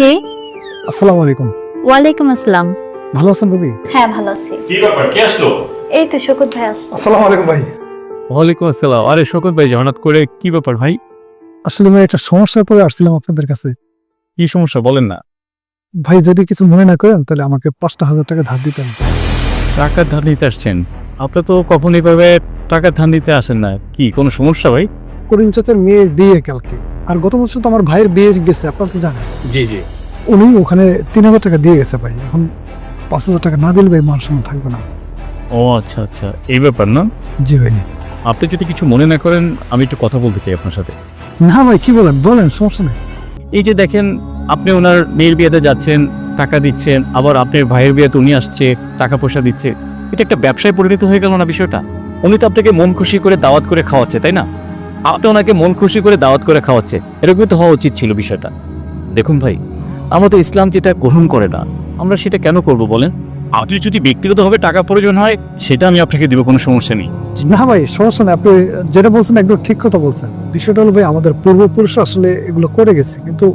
কে? আসসালামু আলাইকুম। ওয়ালাইকুম আসসালাম। ভালো আছেন রবি? হ্যাঁ ভালো আছি। কি ব্যাপার, কে আসলো? এই তো শকুত ভাই আসছে। আসসালামু আলাইকুম ভাই। ওয়ালাইকুম আসসালাম। আরে শকুন ভাই, হঠাৎ করে কি ব্যাপার ভাই? আসলে ভাই একটা সমস্যার পরে আসছিলাম আপনাদের কাছে। কি সমস্যা বলেন না। ভাই যদি কিছু মনে না করেন তাহলে আমাকে 5,000 টাকা ধার দিতেন। টাকা ধার নিতে আসছেন? আপনি তো কখনো এভাবে টাকা ধার নিতে আসেন না। কি কোনো সমস্যা ভাই? করিম চাচার মেয়ের বিয়ে কালকে, আর গত বছর তো আমার ভাইয়ের বিয়ে গেছে, আপনারা তো জানেন। জি জি। উনি ওখানে 3,000 টাকা দিয়ে গেছে ভাই। এখন 5,000 টাকা না দিলে ভাই মান সম্মান থাকবে না। ও আচ্ছা আচ্ছা, এই ব্যাপার না। জি ভাই। আপনি যদি কিছু মনে না করেন, আমি একটু কথা বলতে চাই আপনার সাথে। না ভাই, কি বলেন বলেন, সমস্যা নেই। এই যে দেখেন, আপনি ওনার মেয়ের বিয়েতে যাচ্ছেন, টাকা দিচ্ছেন, আবার আপনার ভাইয়ের বিয়েতে উনি আসছে, টাকা পয়সা দিচ্ছে। এটা একটা ব্যবসায় পরিণত হয়ে গেল না বিষয়টা? উনি তো আপনাকে মন খুশি করে দাওয়াত করে খাওয়াচ্ছে, তাই না? আপনি ওনাকে মন খুশি করে দাওয়াত করে খাওয়াচ্ছে, এরকমই তো হওয়া উচিত ছিল বিষয়টা। দেখুন ভাই, আমরা তো ইসলাম যেটা গ্রহণ করে না, আমরা সেটা কেন করব বলেন? আপনি যদি ব্যক্তিগতভাবে টাকা প্রয়োজন হয়, সেটা আমি আপনাকে দিব, কোনো সমস্যা নেই। না ভাই, সমস্যা নেই। আপনি যেটা বলছেন একদম ঠিক কথা বলছেন। বিষয়টা হলো ভাই, আমাদের পূর্বপুরুষ আসলে এগুলো করে গেছে, কিন্তু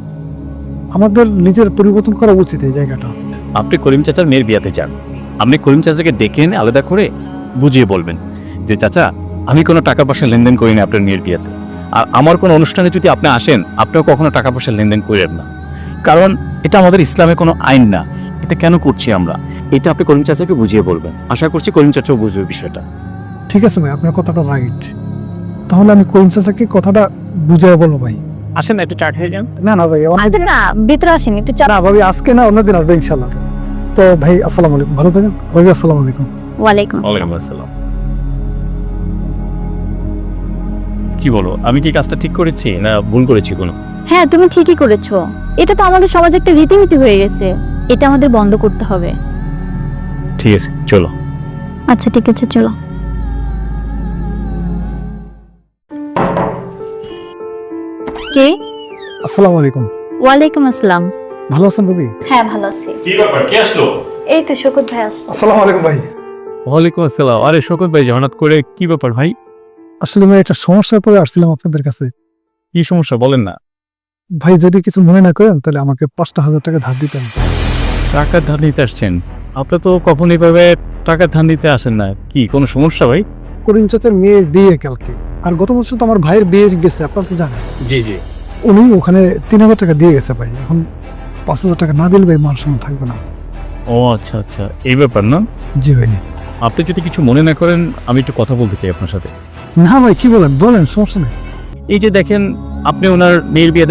আমাদের নিজের পরিবর্তন করা উচিত এই জায়গাটা। আপনি করিম চাচার মেয়ের বিয়াতে যান, আপনি করিম চাচাকে ডেকে এনে আলাদা করে বুঝিয়ে বলবেন যে চাচা, আমি কোনো টাকা পয়সা লেনদেন করিনি আপনার মেয়ের বিয়েতে, আর আমার কোনো অনুষ্ঠানে যদি আপনি আসেন, আপনিও কখনো টাকা পয়সা লেনদেন করেন না, কারণ এটা আমাদের ইসলামে কোনো আইন না। এটা কেন করছি আমরা, এটা আপনি করিম চাচাকে বুঝিয়ে বলবেন। আশা করছি করিম চাচাও বুঝবে বিষয়টা। ঠিক আছে ভাই, আপনার কথাটা রাইট। তাহলে আমি করিম চাচাকে কথাটা বুঝিয়ে বলবো ভাই। আসেন না, একটু চা খেয়ে যান। না না ভাই, আজ না ভিতরে আসেন একটু চা। না ভাবি, আজকে না, অন্যদিন আসবে ইনশাল্লাহ। তো ভাই আসসালামু আলাইকুম, ভালো থাকেন ভাবি। আসসালামু আলাইকুম। ওয়ালাইকুম। ওয়ালাইকুম আসসালাম। কি বলো, আমি কি কাজটা ঠিক করেছি না ভুল করেছি কোনো? হ্যাঁ তুমি ঠিকই করেছো। এটা তো আমাদের সমাজে একটা রীতিনীতি হয়ে গেছে, এটা আমাদের বন্ধ করতে হবে। ঠিক আছে, চলো। আচ্ছা ঠিক আছে, চলো। কে? আসসালামু আলাইকুম। ওয়ালাইকুম আসসালাম। ভালো আছেন রবি? হ্যাঁ ভালো আছি। কি ব্যাপার, কে আসলো? এই তো শকুত ভাই আসছে। আসসালামু আলাইকুম ভাই। ওয়ালাইকুম আসসালাম। আরে শকুন ভাই, হঠাৎ করে কি ব্যাপার ভাই? আসলে ভাই একটা সমস্যার পরে আসছিলাম আপনাদের কাছে। কি সমস্যা বলেন না। ভাই যদি কিছু মনে না করেন তাহলে আমাকে 5,000 টাকা ধার দিতেন। টাকা ধার নিতে আসছেন? আপনি তো কখনো এভাবে টাকা ধার নিতে আসেন না। কি কোনো সমস্যা ভাই? করিম চাচার মেয়ের বিয়ে কালকে, আর গত বছর তো আমার ভাইয়ের বিয়ে গেছে, আপনারা তো জানেন। জি জি। উনি ওখানে 3,000 টাকা দিয়ে গেছে ভাই। এখন 5,000 টাকা না দিলে ভাই মান সম্মান থাকবে না। ও আচ্ছা আচ্ছা, এই ব্যাপার না। জি ভাই। আপনি যদি কিছু মনে না করেন, আমি একটু কথা বলতে চাই আপনার সাথে। না ভাই, কি বলেন বলেন, সমস্যা নেই। এই যে দেখেন, আপনি ওনার মেয়ের বিয়ে